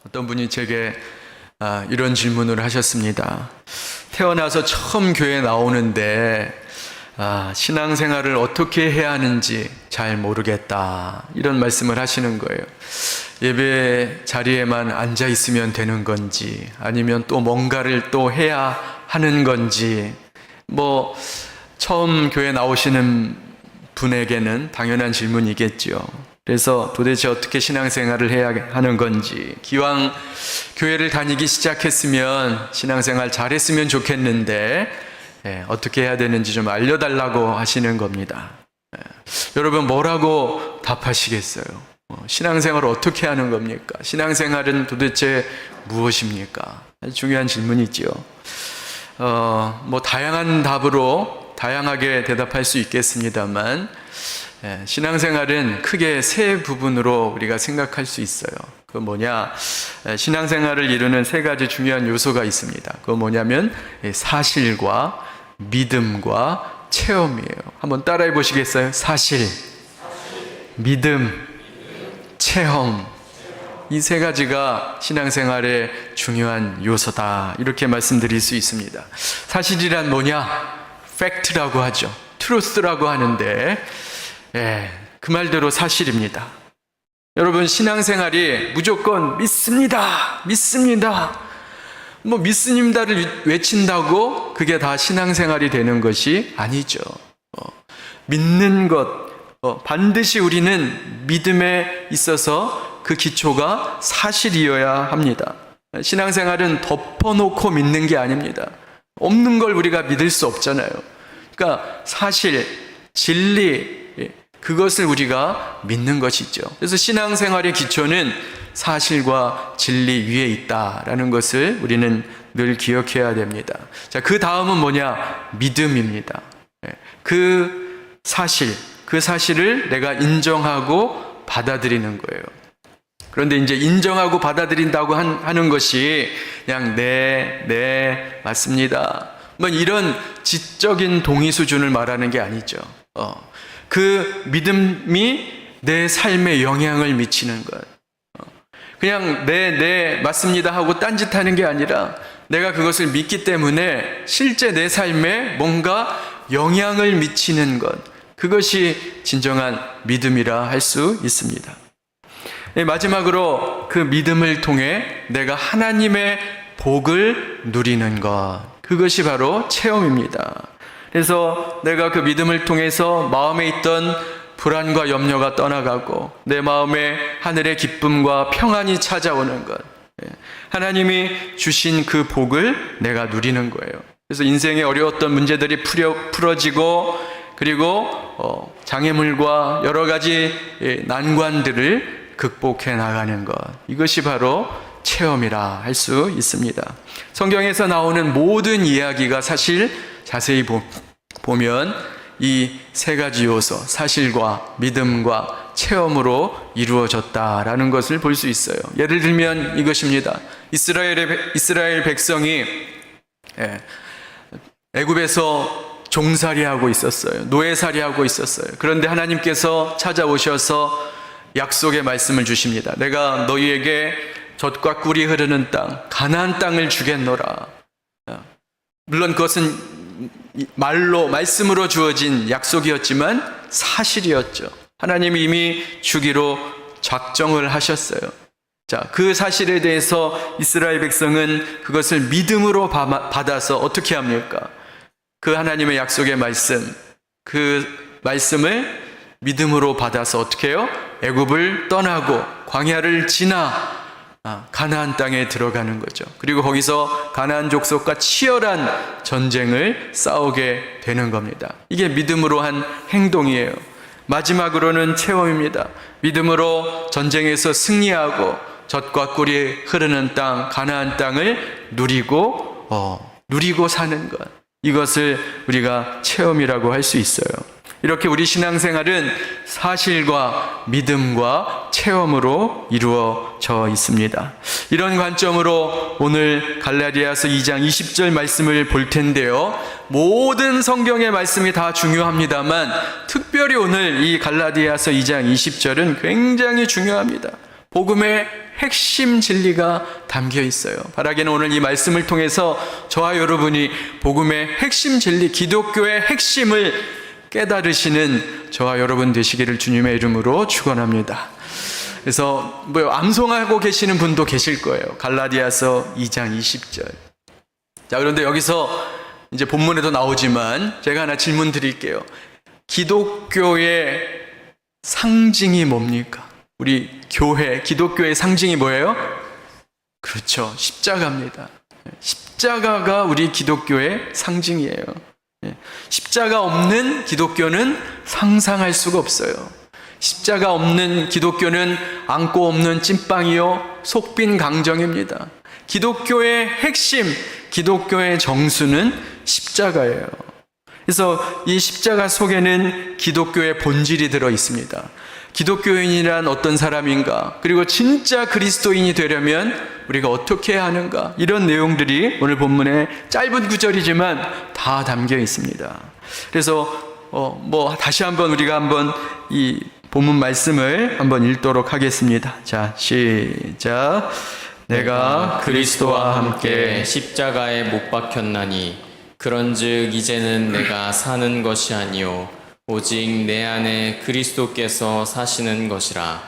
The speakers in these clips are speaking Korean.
어떤 분이 제게 이런 질문을 하셨습니다. 태어나서 처음 교회 나오는데 신앙생활을 어떻게 해야 하는지 잘 모르겠다, 이런 말씀을 하시는 거예요. 예배 자리에만 앉아 있으면 되는 건지, 아니면 또 뭔가를 또 해야 하는 건지, 처음 교회 나오시는 분에게는 당연한 질문이겠죠. 그래서 도대체 어떻게 신앙생활을 해야 하는 건지, 기왕 교회를 다니기 시작했으면 신앙생활 잘했으면 좋겠는데 어떻게 해야 되는지 좀 알려달라고 하시는 겁니다. 여러분, 뭐라고 답하시겠어요? 신앙생활을 어떻게 하는 겁니까? 신앙생활은 도대체 무엇입니까? 아주 중요한 질문이지요. 다양한 답으로 다양하게 대답할 수 있겠습니다만, 신앙생활은 크게 세 부분으로 우리가 생각할 수 있어요. 그건 뭐냐? 신앙생활을 이루는 세 가지 중요한 요소가 있습니다. 그건 뭐냐면 사실과 믿음과 체험이에요. 한번 따라해 보시겠어요? 사실, 믿음, 체험. 이 세 가지가 신앙생활의 중요한 요소다, 이렇게 말씀드릴 수 있습니다. 사실이란 뭐냐? 팩트라고 하죠. 트루스라고 하는데, 그 말대로 사실입니다. 여러분, 신앙생활이 무조건 믿습니다, 믿습니다를 외친다고 그게 다 신앙생활이 되는 것이 아니죠. 믿는 것, 반드시 우리는 믿음에 있어서 그 기초가 사실이어야 합니다. 신앙생활은 덮어놓고 믿는 게 아닙니다. 없는 걸 우리가 믿을 수 없잖아요. 그러니까 사실, 진리, 그것을 우리가 믿는 것이죠. 그래서 신앙생활의 기초는 사실과 진리 위에 있다라는 것을 우리는 늘 기억해야 됩니다. 자, 그 다음은 뭐냐? 믿음입니다. 그 사실을 내가 인정하고 받아들이는 거예요. 그런데 이제 인정하고 받아들인다고 하는 것이 그냥 네, 맞습니다, 이런 지적인 동의 수준을 말하는 게 아니죠. 그 믿음이 내 삶에 영향을 미치는 것. 그냥 네, 맞습니다 하고 딴짓하는 게 아니라 내가 그것을 믿기 때문에 실제 내 삶에 뭔가 영향을 미치는 것. 그것이 진정한 믿음이라 할 수 있습니다. 마지막으로 그 믿음을 통해 내가 하나님의 복을 누리는 것. 그것이 바로 체험입니다. 그래서 내가 그 믿음을 통해서 마음에 있던 불안과 염려가 떠나가고 내 마음에 하늘의 기쁨과 평안이 찾아오는 것. 하나님이 주신 그 복을 내가 누리는 거예요. 그래서 인생의 어려웠던 문제들이 풀어지고, 그리고 장애물과 여러 가지 난관들을 극복해 나가는 것. 이것이 바로 체험이라 할 수 있습니다. 성경에서 나오는 모든 이야기가 사실 자세히 보면 이 세 가지 요소, 사실과 믿음과 체험으로 이루어졌다라는 것을 볼 수 있어요. 예를 들면 이것입니다. 이스라엘 백성이 애굽에서 종살이하고 있었어요. 노예살이하고 있었어요. 그런데 하나님께서 찾아오셔서 약속의 말씀을 주십니다. 내가 너희에게 젖과 꿀이 흐르는 땅, 가나안 땅을 주겠노라. 물론 그것은 말씀으로 주어진 약속이었지만 사실이었죠. 하나님이 이미 주기로 작정을 하셨어요. 자, 그 사실에 대해서 이스라엘 백성은 그것을 믿음으로 받아서 어떻게 합니까? 그 하나님의 약속의 말씀, 그 말씀을 믿음으로 받아서 어떻게 해요? 애굽을 떠나고 광야를 지나 가나안 땅에 들어가는 거죠. 그리고 거기서 가나안 족속과 치열한 전쟁을 싸우게 되는 겁니다. 이게 믿음으로 한 행동이에요. 마지막으로는 체험입니다. 믿음으로 전쟁에서 승리하고 젖과 꿀이 흐르는 땅, 가나안 땅을 누리고 사는 것. 이것을 우리가 체험이라고 할 수 있어요. 이렇게 우리 신앙생활은 사실과 믿음과 체험으로 이루어져 있습니다. 이런 관점으로 오늘 갈라디아서 2장 20절 말씀을 볼 텐데요. 모든 성경의 말씀이 다 중요합니다만 특별히 오늘 이 갈라디아서 2장 20절은 굉장히 중요합니다. 복음의 핵심 진리가 담겨 있어요. 바라기는 오늘 이 말씀을 통해서 저와 여러분이 복음의 핵심 진리, 기독교의 핵심을 깨달으시는 저와 여러분 되시기를 주님의 이름으로 축원합니다. 그래서 암송하고 계시는 분도 계실 거예요. 갈라디아서 2장 20절. 자, 그런데 여기서 이제 본문에도 나오지만 제가 하나 질문 드릴게요. 기독교의 상징이 뭡니까? 우리 교회, 기독교의 상징이 뭐예요? 그렇죠. 십자가입니다. 십자가가 우리 기독교의 상징이에요. 십자가 없는 기독교는 상상할 수가 없어요. 십자가 없는 기독교는 안고 없는 찐빵이요 속빈 강정입니다. 기독교의 핵심, 기독교의 정수는 십자가예요. 그래서 이 십자가 속에는 기독교의 본질이 들어 있습니다. 기독교인이란 어떤 사람인가, 그리고 진짜 그리스도인이 되려면 우리가 어떻게 해야 하는가, 이런 내용들이 오늘 본문에 짧은 구절이지만 다 담겨 있습니다. 그래서 다시 한번 우리가 한번 이 본문 말씀을 한번 읽도록 하겠습니다. 자, 시작. 내가 그리스도와 함께 십자가에 못 박혔나니 그런즉 이제는 내가 사는 것이 아니요 오직 내 안에 그리스도께서 사시는 것이라.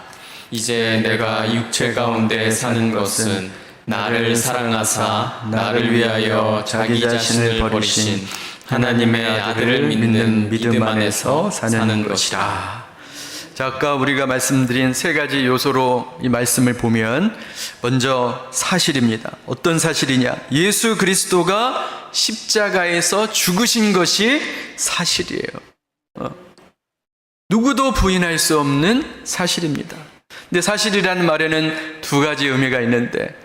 이제 내가 육체 가운데 사는 것은 나를 사랑하사 나를 위하여 자기 자신을 버리신 하나님의 아들을 믿는 믿음 안에서 사는 것이라. 자, 아까 우리가 말씀드린 세 가지 요소로 이 말씀을 보면 먼저 사실입니다. 어떤 사실이냐? 예수 그리스도가 십자가에서 죽으신 것이 사실이에요. 누구도 부인할 수 없는 사실입니다. 근데 사실이라는 말에는 두 가지 의미가 있는데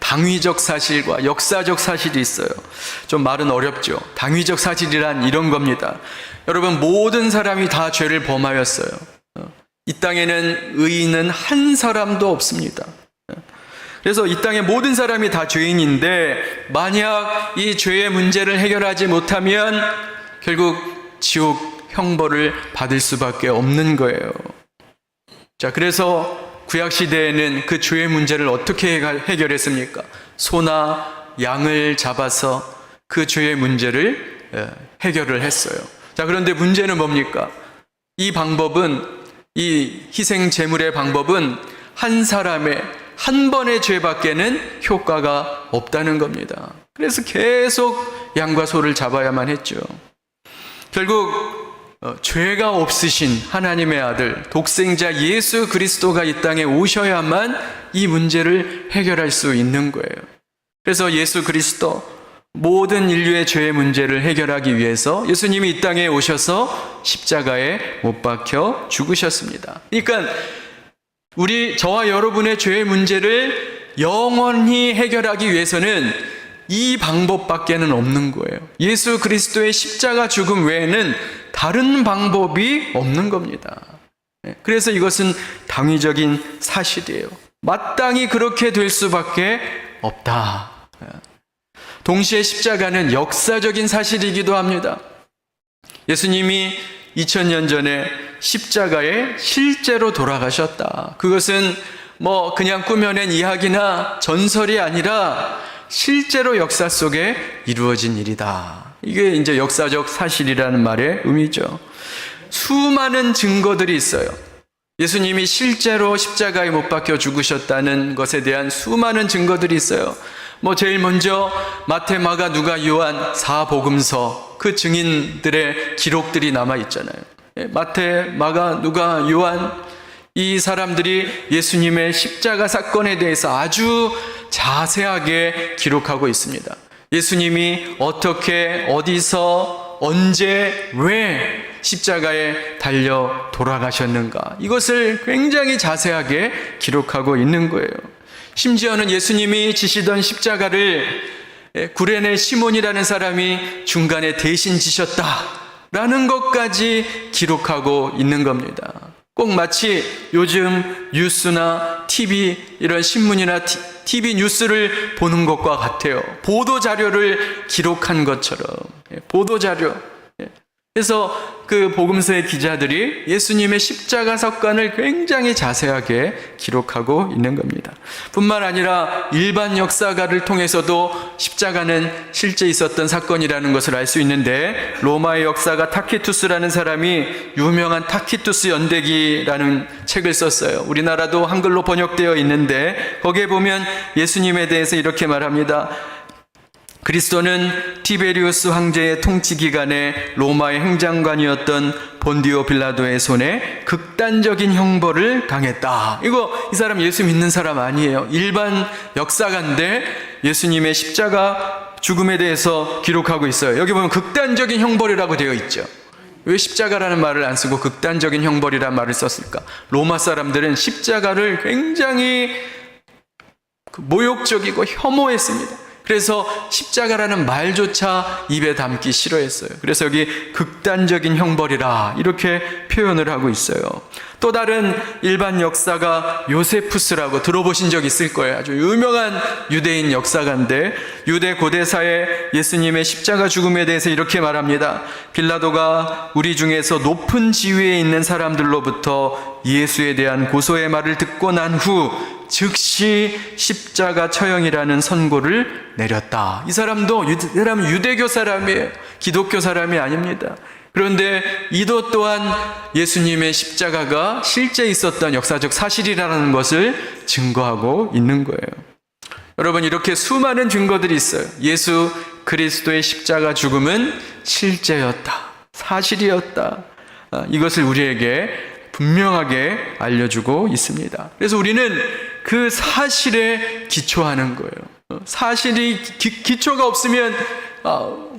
당위적 사실과 역사적 사실이 있어요. 좀 말은 어렵죠. 당위적 사실이란 이런 겁니다. 여러분, 모든 사람이 다 죄를 범하였어요. 이 땅에는 의인은 한 사람도 없습니다. 그래서 이 땅의 모든 사람이 다 죄인인데 만약 이 죄의 문제를 해결하지 못하면 결국 지옥 형벌을 받을 수밖에 없는 거예요. 자, 그래서 구약시대에는 그 죄의 문제를 어떻게 해결했습니까? 소나 양을 잡아서 그 죄의 문제를 해결을 했어요. 자, 그런데 문제는 뭡니까? 이 방법은, 이 희생 제물의 방법은 한 사람의 한 번의 죄밖에는 효과가 없다는 겁니다. 그래서 계속 양과 소를 잡아야만 했죠. 결국 죄가 없으신 하나님의 아들, 독생자 예수 그리스도가 이 땅에 오셔야만 이 문제를 해결할 수 있는 거예요. 그래서 예수 그리스도, 모든 인류의 죄의 문제를 해결하기 위해서 예수님이 이 땅에 오셔서 십자가에 못 박혀 죽으셨습니다. 그러니까 저와 여러분의 죄의 문제를 영원히 해결하기 위해서는 이 방법밖에는 없는 거예요. 예수 그리스도의 십자가 죽음 외에는 다른 방법이 없는 겁니다. 그래서 이것은 당위적인 사실이에요. 마땅히 그렇게 될 수밖에 없다. 동시에 십자가는 역사적인 사실이기도 합니다. 예수님이 2000년 전에 십자가에 실제로 돌아가셨다. 그것은 그냥 꾸며낸 이야기나 전설이 아니라 실제로 역사 속에 이루어진 일이다. 이게 이제 역사적 사실이라는 말의 의미죠. 수많은 증거들이 있어요. 예수님이 실제로 십자가에 못 박혀 죽으셨다는 것에 대한 수많은 증거들이 있어요. 제일 먼저 마태, 마가, 누가, 요한 4복음서 그 증인들의 기록들이 남아 있잖아요. 마태, 마가, 누가, 요한, 이 사람들이 예수님의 십자가 사건에 대해서 아주 자세하게 기록하고 있습니다. 예수님이 어떻게, 어디서, 언제, 왜 십자가에 달려 돌아가셨는가, 이것을 굉장히 자세하게 기록하고 있는 거예요. 심지어는 예수님이 지시던 십자가를 구레네 시몬이라는 사람이 중간에 대신 지셨다라는 것까지 기록하고 있는 겁니다. 꼭 마치 요즘 뉴스나 TV, 이런 신문이나 TV 뉴스를 보는 것과 같아요. 보도자료를 기록한 것처럼. 보도자료. 그래서 그 복음서의 기자들이 예수님의 십자가 사건을 굉장히 자세하게 기록하고 있는 겁니다. 뿐만 아니라 일반 역사가를 통해서도 십자가는 실제 있었던 사건이라는 것을 알 수 있는데, 로마의 역사가 타키투스라는 사람이 유명한 타키투스 연대기라는 책을 썼어요. 우리나라도 한글로 번역되어 있는데 거기에 보면 예수님에 대해서 이렇게 말합니다. 그리스도는 티베리우스 황제의 통치 기간에 로마의 행장관이었던 본디오 빌라도의 손에 극단적인 형벌을 당했다. 이 사람 예수 믿는 사람 아니에요. 일반 역사가인데 예수님의 십자가 죽음에 대해서 기록하고 있어요. 여기 보면 극단적인 형벌이라고 되어 있죠. 왜 십자가라는 말을 안 쓰고 극단적인 형벌이라는 말을 썼을까? 로마 사람들은 십자가를 굉장히 모욕적이고 혐오했습니다. 그래서 십자가라는 말조차 입에 담기 싫어했어요. 그래서 여기 극단적인 형벌이라 이렇게 표현을 하고 있어요. 또 다른 일반 역사가 요세푸스라고 들어보신 적 있을 거예요. 아주 유명한 유대인 역사가인데 유대 고대사에 예수님의 십자가 죽음에 대해서 이렇게 말합니다. 빌라도가 우리 중에서 높은 지위에 있는 사람들로부터 예수에 대한 고소의 말을 듣고 난 후 즉시 십자가 처형이라는 선고를 내렸다. 이 사람도 유대교 사람이에요. 기독교 사람이 아닙니다. 그런데 이도 또한 예수님의 십자가가 실제 있었던 역사적 사실이라는 것을 증거하고 있는 거예요. 여러분, 이렇게 수많은 증거들이 있어요. 예수 그리스도의 십자가 죽음은 실제였다, 사실이었다. 이것을 우리에게 분명하게 알려주고 있습니다. 그래서 우리는 그 사실에 기초하는 거예요. 사실이 기초가 없으면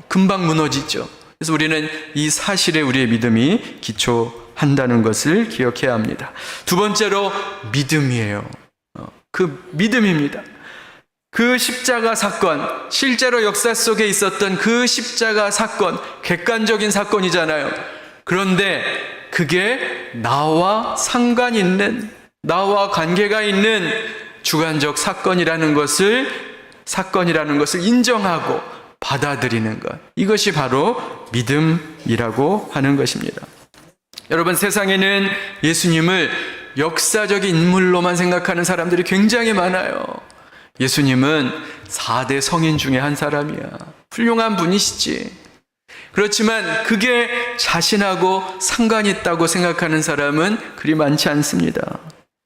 금방 무너지죠. 그래서 우리는 이 사실에 우리의 믿음이 기초한다는 것을 기억해야 합니다. 두 번째로 믿음이에요. 그 믿음입니다. 그 십자가 사건, 실제로 역사 속에 있었던 그 십자가 사건, 객관적인 사건이잖아요. 그런데 그게 나와 상관 있는, 나와 관계가 있는 주관적 사건이라는 것을 인정하고 받아들이는 것, 이것이 바로 믿음이라고 하는 것입니다. 여러분, 세상에는 예수님을 역사적인 인물로만 생각하는 사람들이 굉장히 많아요. 예수님은 4대 성인 중에 한 사람이야. 훌륭한 분이시지. 그렇지만 그게 자신하고 상관이 있다고 생각하는 사람은 그리 많지 않습니다.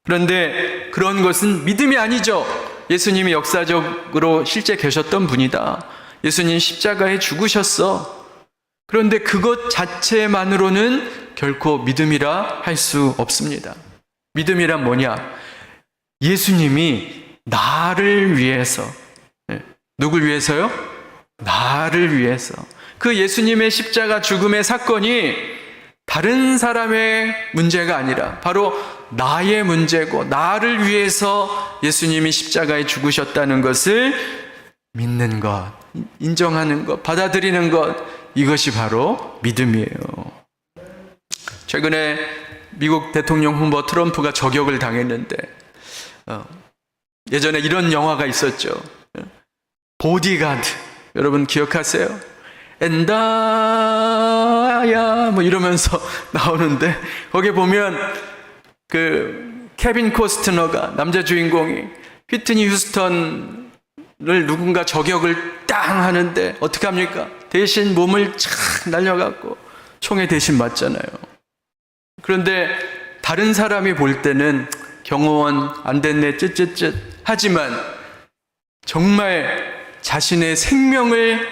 그런데 그런 것은 믿음이 아니죠. 예수님이 역사적으로 실제 계셨던 분이다. 예수님 십자가에 죽으셨어. 그런데 그것 자체만으로는 결코 믿음이라 할 수 없습니다. 믿음이란 뭐냐? 예수님이 나를 위해서, 누굴 위해서요? 나를 위해서. 그 예수님의 십자가 죽음의 사건이 다른 사람의 문제가 아니라 바로 나의 문제고, 나를 위해서 예수님이 십자가에 죽으셨다는 것을 믿는 것, 인정하는 것, 받아들이는 것, 이것이 바로 믿음이에요. 최근에 미국 대통령 후보 트럼프가 저격을 당했는데 예전에 이런 영화가 있었죠. 보디가드. 여러분 기억하세요? 엔다야 뭐 이러면서 나오는데 거기에 보면 그 케빈 코스트너가, 남자 주인공이 휘트니 휴스턴을 누군가 저격을 땅 하는데 어떻게 합니까? 대신 몸을 착 날려갖고 총에 대신 맞잖아요. 그런데 다른 사람이 볼 때는 경호원 안 됐네 쯧쯧쯧 하지만 정말 자신의 생명을,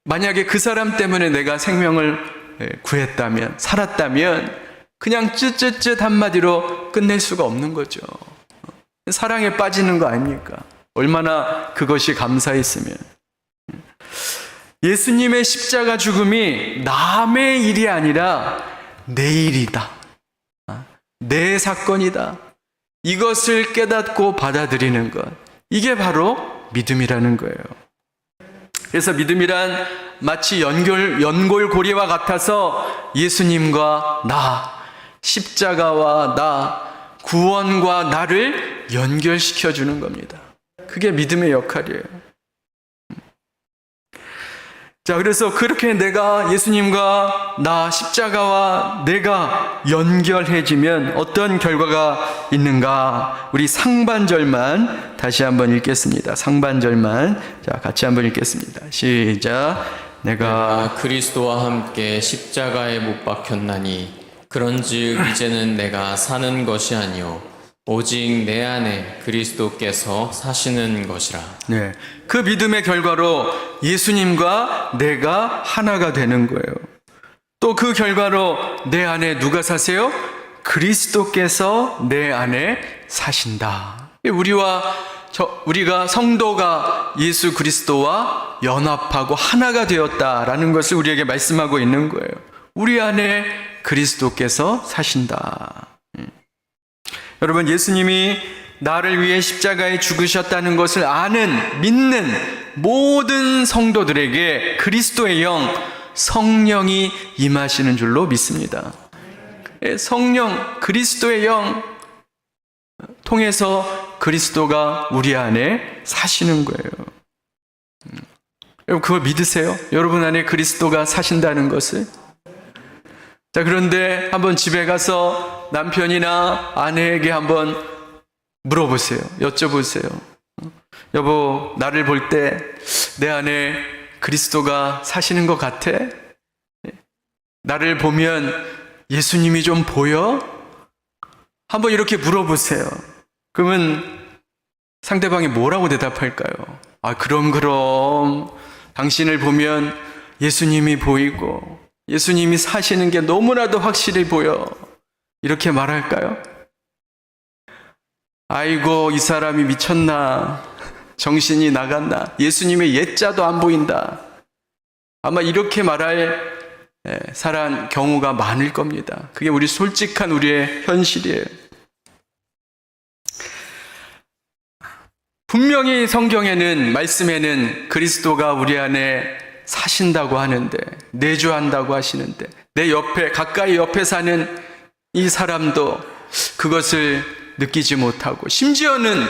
만약에 그 사람 때문에 내가 생명을 구했다면, 살았다면 그냥 쯧쯧쯧 한마디로 끝낼 수가 없는 거죠. 사랑에 빠지는 거 아닙니까? 얼마나 그것이 감사했으면. 예수님의 십자가 죽음이 남의 일이 아니라 내 일이다, 내 사건이다, 이것을 깨닫고 받아들이는 것, 이게 바로 믿음이라는 거예요. 그래서 믿음이란 마치 연골고리와 같아서 예수님과 나, 십자가와 나, 구원과 나를 연결시켜 주는 겁니다. 그게 믿음의 역할이에요. 자, 그래서 그렇게 내가 예수님과 나 십자가와 내가 연결해지면 어떤 결과가 있는가? 우리 상반절만 다시 한번 읽겠습니다. 상반절만. 자, 같이 한번 읽겠습니다. 시작. 내가 그리스도와 함께 십자가에 못 박혔나니 그런즉 이제는 내가 사는 것이 아니요 오직 내 안에 그리스도께서 사시는 것이라. 네, 그 믿음의 결과로 예수님과 내가 하나가 되는 거예요. 또 그 결과로 내 안에 누가 사세요? 그리스도께서 내 안에 사신다. 우리가 성도가 예수 그리스도와 연합하고 하나가 되었다라는 것을 우리에게 말씀하고 있는 거예요. 우리 안에 그리스도께서 사신다. 여러분, 예수님이 나를 위해 십자가에 죽으셨다는 것을 아는, 믿는 모든 성도들에게 그리스도의 영, 성령이 임하시는 줄로 믿습니다. 성령, 그리스도의 영 통해서 그리스도가 우리 안에 사시는 거예요. 여러분, 그걸 믿으세요? 여러분 안에 그리스도가 사신다는 것을? 자, 그런데 한번 집에 가서 남편이나 아내에게 한번 물어보세요. 여쭤보세요. 여보, 나를 볼 때 내 안에 그리스도가 사시는 것 같아? 나를 보면 예수님이 좀 보여? 한번 이렇게 물어보세요. 그러면 상대방이 뭐라고 대답할까요? 아, 그럼 당신을 보면 예수님이 보이고 예수님이 사시는 게 너무나도 확실히 보여. 이렇게 말할까요? 아이고, 이 사람이 미쳤나? 정신이 나갔나? 예수님의 옛자도 안 보인다. 아마 이렇게 말할 사람 경우가 많을 겁니다. 그게 우리 솔직한 우리의 현실이에요. 분명히 성경에는, 말씀에는 그리스도가 우리 안에 사신다고 하는데, 내주한다고 하시는데, 내 옆에, 가까이 옆에 사는 이 사람도 그것을 느끼지 못하고, 심지어는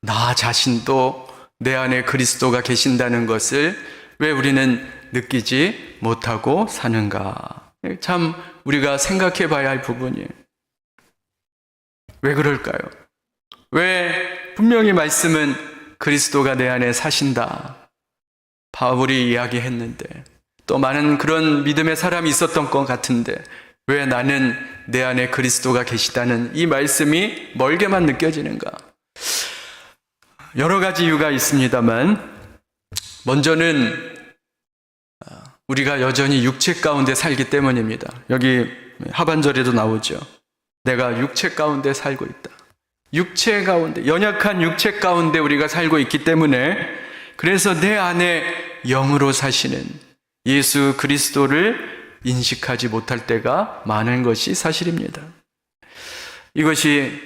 나 자신도 내 안에 그리스도가 계신다는 것을 왜 우리는 느끼지 못하고 사는가? 참 우리가 생각해 봐야 할 부분이에요. 왜 그럴까요? 왜 분명히 말씀은 그리스도가 내 안에 사신다, 바울이 이야기했는데, 또 많은 그런 믿음의 사람이 있었던 것 같은데 왜 나는 내 안에 그리스도가 계시다는 이 말씀이 멀게만 느껴지는가? 여러 가지 이유가 있습니다만, 먼저는 우리가 여전히 육체 가운데 살기 때문입니다. 여기 하반절에도 나오죠. 내가 육체 가운데 살고 있다. 육체 가운데, 연약한 육체 가운데 우리가 살고 있기 때문에, 그래서 내 안에 영으로 사시는 예수 그리스도를 인식하지 못할 때가 많은 것이 사실입니다. 이것이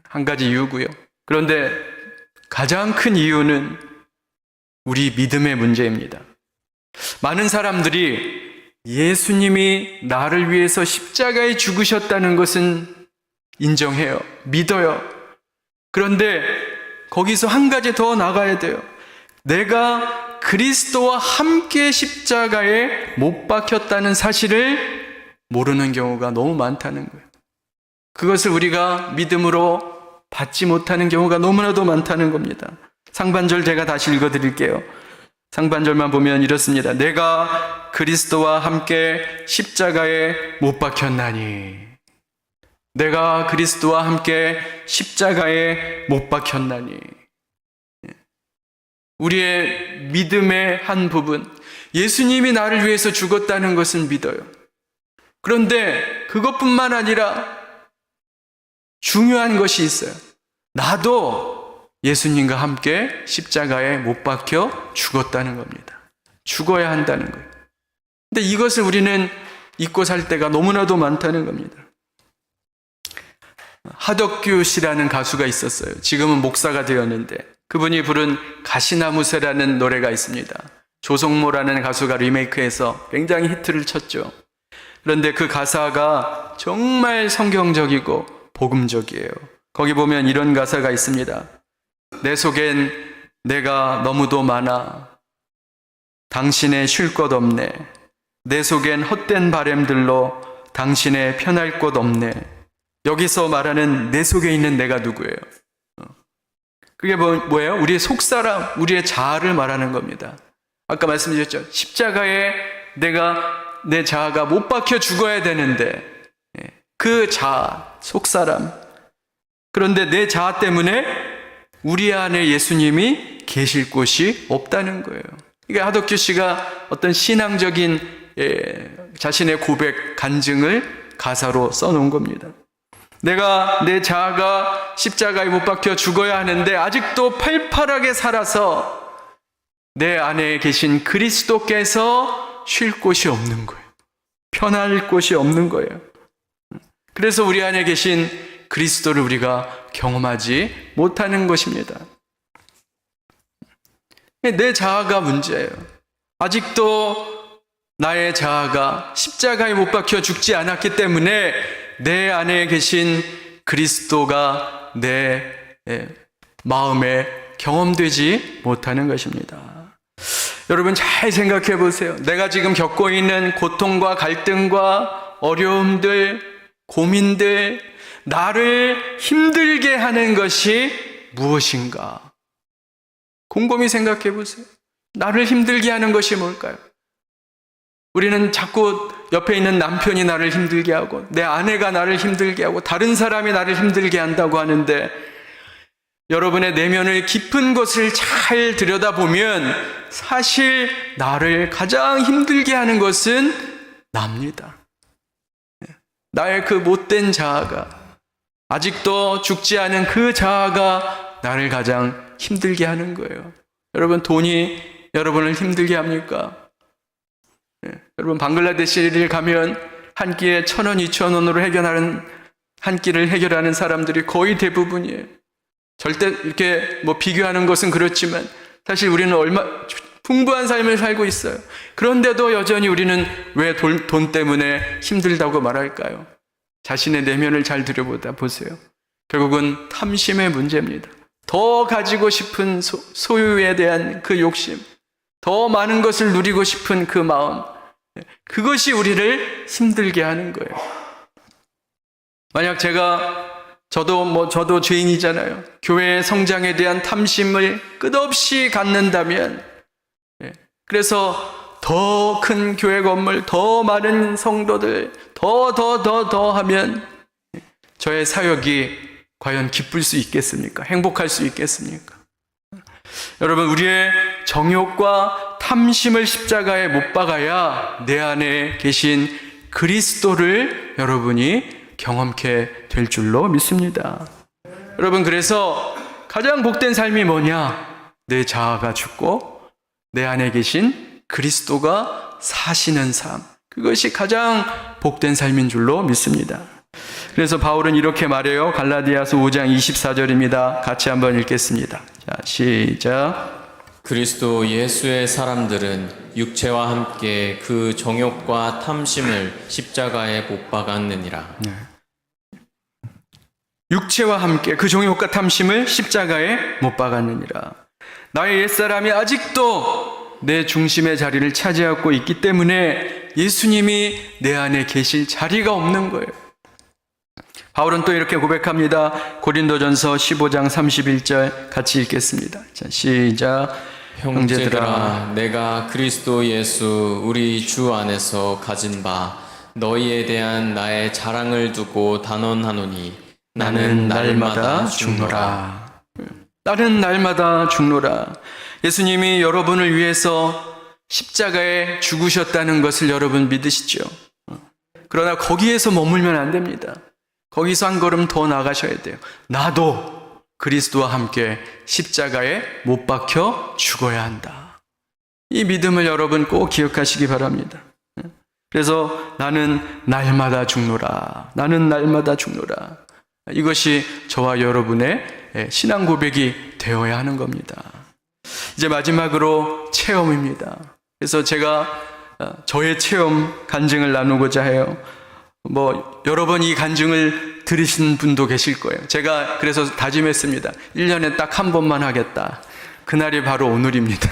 한 가지 이유고요. 그런데 가장 큰 이유는 우리 믿음의 문제입니다. 많은 사람들이 예수님이 나를 위해서 십자가에 죽으셨다는 것은 인정해요. 믿어요. 그런데 거기서 한 가지 더 나가야 돼요. 내가 그리스도와 함께 십자가에 못 박혔다는 사실을 모르는 경우가 너무 많다는 거예요. 그것을 우리가 믿음으로 받지 못하는 경우가 너무나도 많다는 겁니다. 상반절 제가 다시 읽어드릴게요. 상반절만 보면 이렇습니다. 내가 그리스도와 함께 십자가에 못 박혔나니. 내가 그리스도와 함께 십자가에 못 박혔나니. 우리의 믿음의 한 부분, 예수님이 나를 위해서 죽었다는 것은 믿어요. 그런데 그것뿐만 아니라 중요한 것이 있어요. 나도 예수님과 함께 십자가에 못 박혀 죽었다는 겁니다. 죽어야 한다는 거예요. 근데 이것을 우리는 잊고 살 때가 너무나도 많다는 겁니다. 하덕규 씨라는 가수가 있었어요. 지금은 목사가 되었는데, 그분이 부른 가시나무새라는 노래가 있습니다. 조성모라는 가수가 리메이크해서 굉장히 히트를 쳤죠. 그런데 그 가사가 정말 성경적이고 복음적이에요. 거기 보면 이런 가사가 있습니다. 내 속엔 내가 너무도 많아. 당신의 쉴 것 없네. 내 속엔 헛된 바램들로 당신의 편할 곳 없네. 여기서 말하는 내 속에 있는 내가 누구예요? 그게 뭐예요? 우리의 속사람, 우리의 자아를 말하는 겁니다. 아까 말씀드렸죠. 십자가에 내 자아가 못 박혀 죽어야 되는데 그 자아, 속사람. 그런데 내 자아 때문에 우리 안에 예수님이 계실 곳이 없다는 거예요. 이게 하덕규 씨가 어떤 신앙적인 자신의 고백, 간증을 가사로 써놓은 겁니다. 내가 내 자아가 십자가에 못 박혀 죽어야 하는데 아직도 팔팔하게 살아서 내 안에 계신 그리스도께서 쉴 곳이 없는 거예요. 편할 곳이 없는 거예요. 그래서 우리 안에 계신 그리스도를 우리가 경험하지 못하는 것입니다. 내 자아가 문제예요. 아직도 나의 자아가 십자가에 못 박혀 죽지 않았기 때문에 내 안에 계신 그리스도가 내 마음에 경험되지 못하는 것입니다. 여러분 잘 생각해 보세요. 내가 지금 겪고 있는 고통과 갈등과 어려움들, 고민들, 나를 힘들게 하는 것이 무엇인가? 곰곰이 생각해 보세요. 나를 힘들게 하는 것이 뭘까요? 우리는 자꾸 옆에 있는 남편이 나를 힘들게 하고 내 아내가 나를 힘들게 하고 다른 사람이 나를 힘들게 한다고 하는데 여러분의 내면을 깊은 것을 잘 들여다보면 사실 나를 가장 힘들게 하는 것은 납니다. 나의 그 못된 자아가, 아직도 죽지 않은 그 자아가 나를 가장 힘들게 하는 거예요. 여러분, 돈이 여러분을 힘들게 합니까? 여러분, 방글라데시를 가면 한 끼에 1,000원, 2,000원으로 한 끼를 해결하는 사람들이 거의 대부분이에요. 절대 이렇게 비교하는 것은 그렇지만 사실 우리는 풍부한 삶을 살고 있어요. 그런데도 여전히 우리는 왜 돈 때문에 힘들다고 말할까요? 자신의 내면을 잘 들여보다 보세요. 결국은 탐심의 문제입니다. 더 가지고 싶은 소유에 대한 그 욕심, 더 많은 것을 누리고 싶은 그 마음, 그것이 우리를 힘들게 하는 거예요. 만약 저도 죄인이잖아요. 교회의 성장에 대한 탐심을 끝없이 갖는다면, 그래서 더 큰 교회 건물, 더 많은 성도들, 더 하면 저의 사역이 과연 기쁠 수 있겠습니까? 행복할 수 있겠습니까? 여러분, 우리의 정욕과 탐심을 십자가에 못 박아야 내 안에 계신 그리스도를 여러분이 경험케 될 줄로 믿습니다. 여러분, 그래서 가장 복된 삶이 뭐냐? 내 자아가 죽고 내 안에 계신 그리스도가 사시는 삶, 그것이 가장 복된 삶인 줄로 믿습니다. 그래서 바울은 이렇게 말해요. 갈라디아서 5장 24절입니다. 같이 한번 읽겠습니다. 자, 시작. 그리스도 예수의 사람들은 육체와 함께 그 정욕과 탐심을 십자가에 못 박았느니라. 육체와 함께 그 정욕과 탐심을 십자가에 못 박았느니라. 나의 옛사람이 아직도 내 중심의 자리를 차지하고 있기 때문에 예수님이 내 안에 계실 자리가 없는 거예요. 바울은 또 이렇게 고백합니다. 고린도전서 15장 31절 같이 읽겠습니다. 자, 시작. 형제들아, 내가 그리스도 예수 우리 주 안에서 가진 바 너희에 대한 나의 자랑을 두고 단언하노니 나는 날마다 죽노라. 나는 날마다 죽노라. 예수님이 여러분을 위해서 십자가에 죽으셨다는 것을 여러분 믿으시죠? 그러나 거기에서 머물면 안 됩니다. 거기서 한 걸음 더 나가셔야 돼요. 나도 그리스도와 함께 십자가에 못 박혀 죽어야 한다. 이 믿음을 여러분 꼭 기억하시기 바랍니다. 그래서 나는 날마다 죽노라. 나는 날마다 죽노라. 이것이 저와 여러분의 신앙 고백이 되어야 하는 겁니다. 이제 마지막으로 체험입니다. 그래서 제가 저의 체험 간증을 나누고자 해요. 여러 번 이 간증을 들으신 분도 계실 거예요. 제가 그래서 다짐했습니다. 1년에 딱 한 번만 하겠다. 그날이 바로 오늘입니다.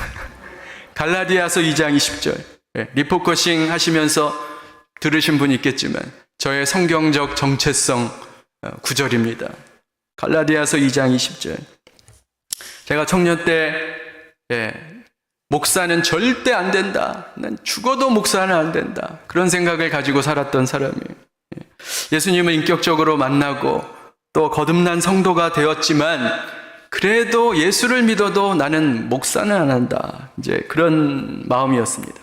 갈라디아서 2장 20절. 리포커싱 하시면서 들으신 분 있겠지만 저의 성경적 정체성 구절입니다. 갈라디아서 2장 20절. 제가 청년 때 목사는 절대 안 된다. 난 죽어도 목사는 안 된다. 그런 생각을 가지고 살았던 사람이에요. 예수님을 인격적으로 만나고 또 거듭난 성도가 되었지만 그래도 예수를 믿어도 나는 목사는 안 한다. 이제 그런 마음이었습니다.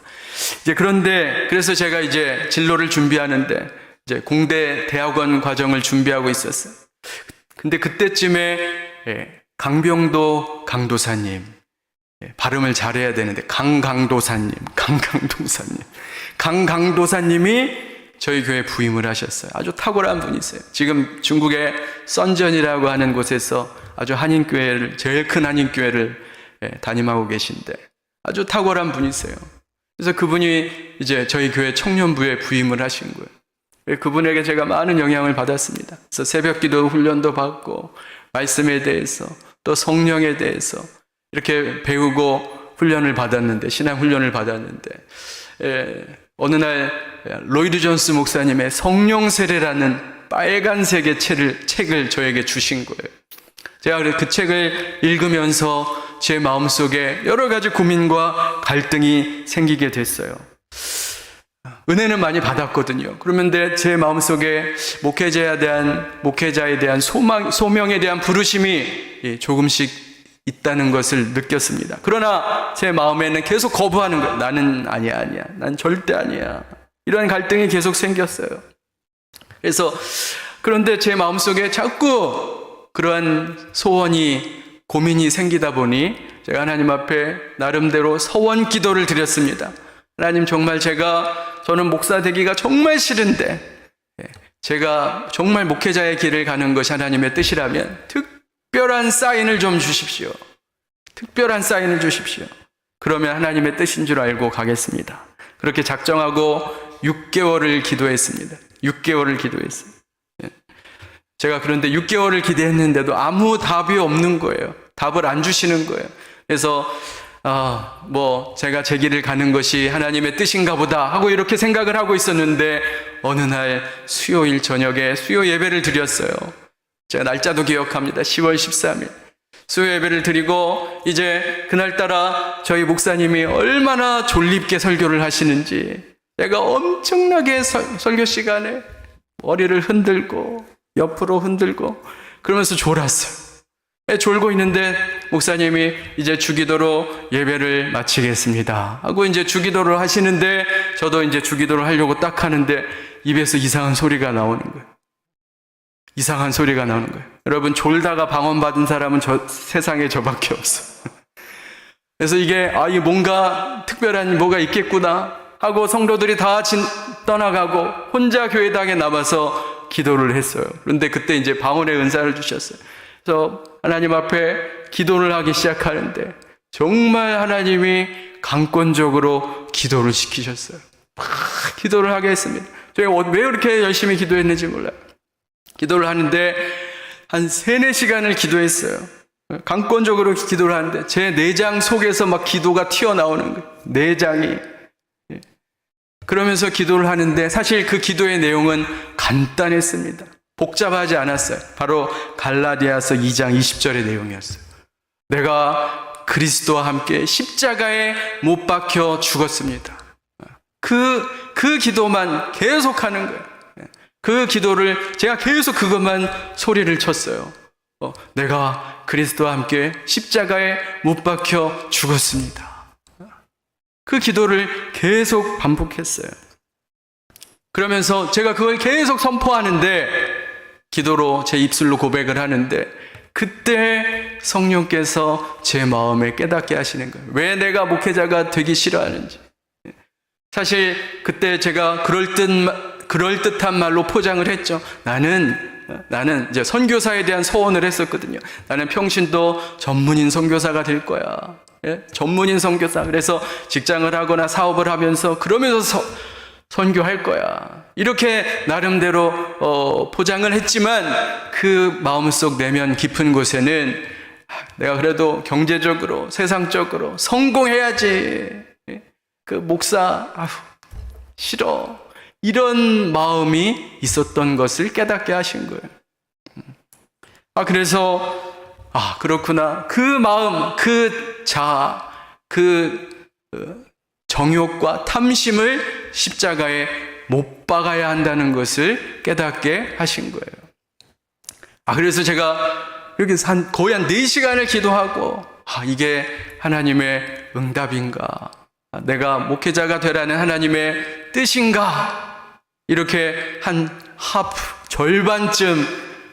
이제 그런데 그래서 제가 이제 진로를 준비하는데 이제 공대 대학원 과정을 준비하고 있었어요. 근데 그때쯤에 강병도 강도사님, 발음을 잘해야 되는데 강강도사님이 저희 교회 부임을 하셨어요. 아주 탁월한 분이세요. 지금 중국의 썬전이라고 하는 곳에서 아주 한인교회를, 제일 큰 한인교회를 담임하고 계신데 아주 탁월한 분이세요. 그래서 그분이 이제 저희 교회 청년부에 부임을 하신 거예요. 그분에게 제가 많은 영향을 받았습니다. 그래서 새벽기도 훈련도 받고 말씀에 대해서 또 성령에 대해서 이렇게 배우고 훈련을 받았는데, 신앙 훈련을 받았는데 어느 날 로이드 존스 목사님의 성령 세례라는 빨간색의 책을 저에게 주신 거예요. 제가 그 책을 읽으면서 제 마음속에 여러 가지 고민과 갈등이 생기게 됐어요. 은혜는 많이 받았거든요. 그런데 제 마음속에 목회자에 대한 소명에 대한 부르심이 조금씩 있다는 것을 느꼈습니다. 그러나 제 마음에는 계속 거부하는 거예요. 나는 아니야. 난 절대 아니야. 이런 갈등이 계속 생겼어요. 그래서 그런데 제 마음속에 자꾸 그러한 고민이 생기다 보니 제가 하나님 앞에 나름대로 서원 기도를 드렸습니다. 하나님, 정말 저는 목사 되기가 정말 싫은데 제가 정말 목회자의 길을 가는 것이 하나님의 뜻이라면 특별한 사인을 좀 주십시오. 특별한 사인을 주십시오. 그러면 하나님의 뜻인 줄 알고 가겠습니다. 그렇게 작정하고 6개월을 기도했습니다. 6개월을 기도했어요. 제가 그런데 6개월을 기도했는데도 아무 답이 없는 거예요. 답을 안 주시는 거예요. 그래서 제가 제 길을 가는 것이 하나님의 뜻인가 보다 하고 이렇게 생각을 하고 있었는데 어느 날 수요일 저녁에 수요 예배를 드렸어요. 제가 날짜도 기억합니다. 10월 13일 수요 예배를 드리고 이제 그날따라 저희 목사님이 얼마나 졸립게 설교를 하시는지 제가 엄청나게 설교 시간에 머리를 흔들고 옆으로 흔들고 그러면서 졸았어요. 졸고 있는데 목사님이 이제 주기도로 예배를 마치겠습니다 하고 이제 주기도를 하시는데 저도 이제 주기도를 하려고 딱 하는데 입에서 이상한 소리가 나오는 거예요. 이상한 소리가 나오는 거예요. 여러분, 졸다가 방언받은 사람은 세상에 저밖에 없어요. 그래서 이게 뭔가 특별한 뭐가 있겠구나 하고 성도들이 다 떠나가고 혼자 교회당에 남아서 기도를 했어요. 그런데 그때 이제 방언의 은사를 주셨어요. 그래서 하나님 앞에 기도를 하기 시작하는데 정말 하나님이 강권적으로 기도를 시키셨어요. 기도를 하게 했습니다. 제가 왜 이렇게 열심히 기도했는지 몰라요. 기도를 하는데 한 3-4시간을 기도했어요. 강권적으로 기도를 하는데 제 내장 속에서 막 기도가 튀어나오는 거예요. 내장이. 그러면서 기도를 하는데 사실 그 기도의 내용은 간단했습니다. 복잡하지 않았어요. 바로 갈라디아서 2장 20절의 내용이었어요. 내가 그리스도와 함께 십자가에 못 박혀 죽었습니다. 그 기도만 계속하는 거예요. 그 기도를 제가 계속 그것만 소리를 쳤어요. 내가 그리스도와 함께 십자가에 못 박혀 죽었습니다. 그 기도를 계속 반복했어요. 그러면서 제가 그걸 계속 선포하는데 기도로 제 입술로 고백을 하는데 그때 성령께서 제 마음에 깨닫게 하시는 거예요. 왜 내가 목회자가 되기 싫어하는지. 사실 그때 제가 그럴듯한 말로 포장을 했죠. 나는 이제 선교사에 대한 소원을 했었거든요. 나는 평신도 전문인 선교사가 될 거야. 전문인 선교사. 그래서 직장을 하거나 사업을 하면서 그러면서 선교할 거야. 이렇게 나름대로 포장을 했지만 그 마음속 내면 깊은 곳에는 내가 그래도 경제적으로, 세상적으로 성공해야지. 그 목사, 아휴, 싫어. 이런 마음이 있었던 것을 깨닫게 하신 거예요. 그래서, 그렇구나. 그 마음, 그 자아, 그 정욕과 탐심을 십자가에 못 박아야 한다는 것을 깨닫게 하신 거예요. 그래서 제가 이렇게 거의 한 4시간을 기도하고, 이게 하나님의 응답인가? 내가 목회자가 되라는 하나님의 뜻인가? 이렇게 한 절반쯤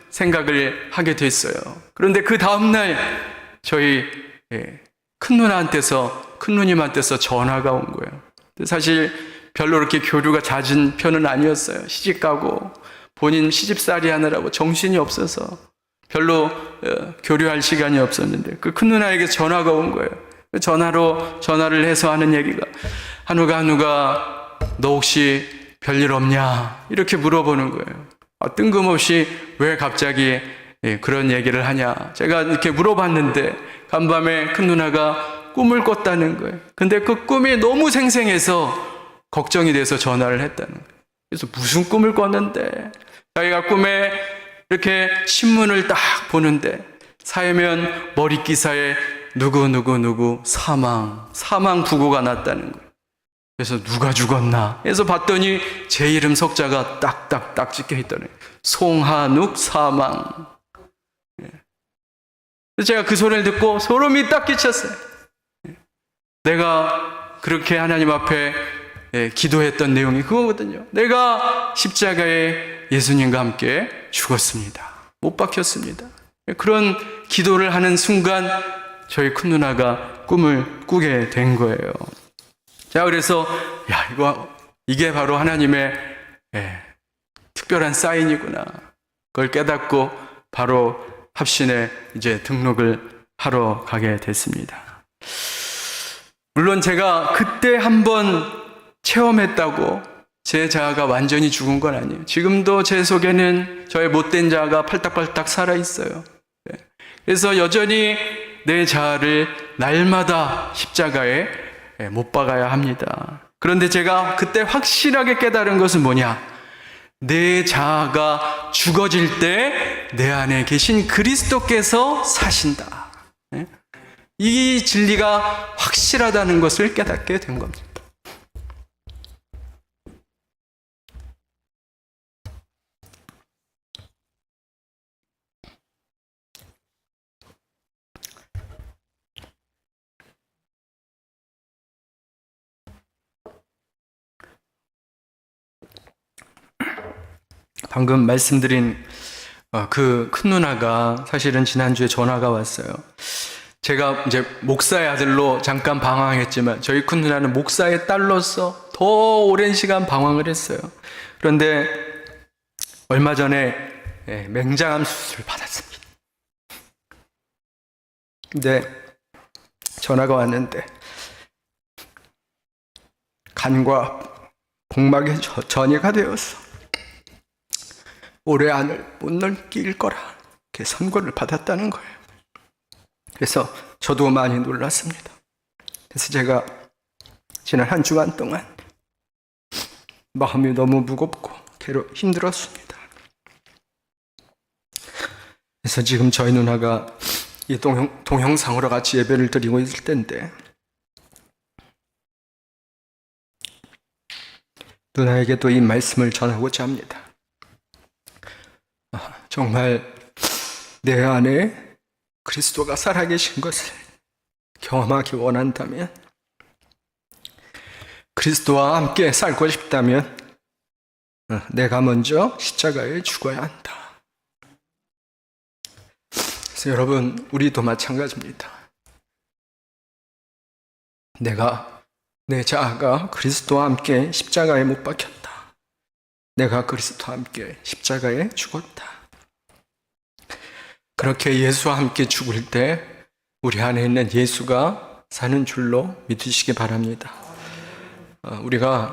생각을 하게 됐어요. 그런데 그 다음날 저희 큰 누님한테서 전화가 온 거예요. 사실 별로 그렇게 교류가 잦은 편은 아니었어요. 시집가고 본인 시집살이 하느라고 정신이 없어서 별로 교류할 시간이 없었는데 그 큰 누나에게 전화가 온 거예요. 전화를 해서 하는 얘기가, 한우가 너 혹시 별일 없냐? 이렇게 물어보는 거예요. 뜬금없이 왜 갑자기 그런 얘기를 하냐? 제가 이렇게 물어봤는데 간밤에 큰 누나가 꿈을 꿨다는 거예요. 근데 그 꿈이 너무 생생해서 걱정이 돼서 전화를 했다는 거예요. 그래서 무슨 꿈을 꿨는데, 자기가 꿈에 이렇게 신문을 딱 보는데 사회면 머릿기사에 누구 사망 부고가 났다는 거예요. 그래서 누가 죽었나 해서 봤더니 제 이름 석자가 딱딱딱 찍혀 있더니 송한욱 사망. 그래서 제가 그 소리를 듣고 소름이 딱 끼쳤어요. 내가 그렇게 하나님 앞에 기도했던 내용이 그거거든요. 내가 십자가에 예수님과 함께 죽었습니다. 못 박혔습니다. 그런 기도를 하는 순간 저희 큰 누나가 꿈을 꾸게 된 거예요. 자, 그래서 이게 바로 하나님의 특별한 사인이구나. 그걸 깨닫고 바로 합신에 이제 등록을 하러 가게 됐습니다. 물론 제가 그때 한번 체험했다고 제 자아가 완전히 죽은 건 아니에요. 지금도 제 속에는 저의 못된 자아가 팔딱팔딱 살아있어요. 그래서 여전히 내 자아를 날마다 십자가에 못 박아야 합니다. 그런데 제가 그때 확실하게 깨달은 것은 뭐냐? 내 자아가 죽어질 때 내 안에 계신 그리스도께서 사신다. 이 진리가 확실하다는 것을 깨닫게 된 겁니다. 방금 말씀드린 그 큰 누나가 사실은 지난주에 전화가 왔어요. 제가 이제 목사의 아들로 잠깐 방황했지만 저희 큰 누나는 목사의 딸로서 더 오랜 시간 방황을 했어요. 그런데 얼마 전에 맹장암 수술을 받았습니다. 근데 전화가 왔는데 간과 복막에 전이가 되어서 올해 안을 못 넘길 거라 이렇게 선고를 받았다는 거예요. 그래서 저도 많이 놀랐습니다. 그래서 제가 지난 한 주간 동안 마음이 너무 무겁고 힘들었습니다. 그래서 지금 저희 누나가 이 동영상으로 같이 예배를 드리고 있을 텐데 누나에게도 이 말씀을 전하고자 합니다. 정말 내 안에 그리스도가 살아계신 것을 경험하기 원한다면, 그리스도와 함께 살고 싶다면 내가 먼저 십자가에 죽어야 한다. 그래서 여러분, 우리도 마찬가지입니다. 내 자아가 그리스도와 함께 십자가에 못 박혔다. 내가 그리스도와 함께 십자가에 죽었다. 그렇게 예수와 함께 죽을 때 우리 안에 있는 예수가 사는 줄로 믿으시기 바랍니다.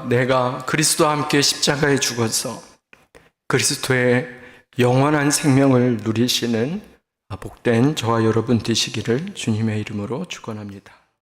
내가 그리스도와 함께 십자가에 죽어서 그리스도의 영원한 생명을 누리시는 복된 저와 여러분 되시기를 주님의 이름으로 축원합니다.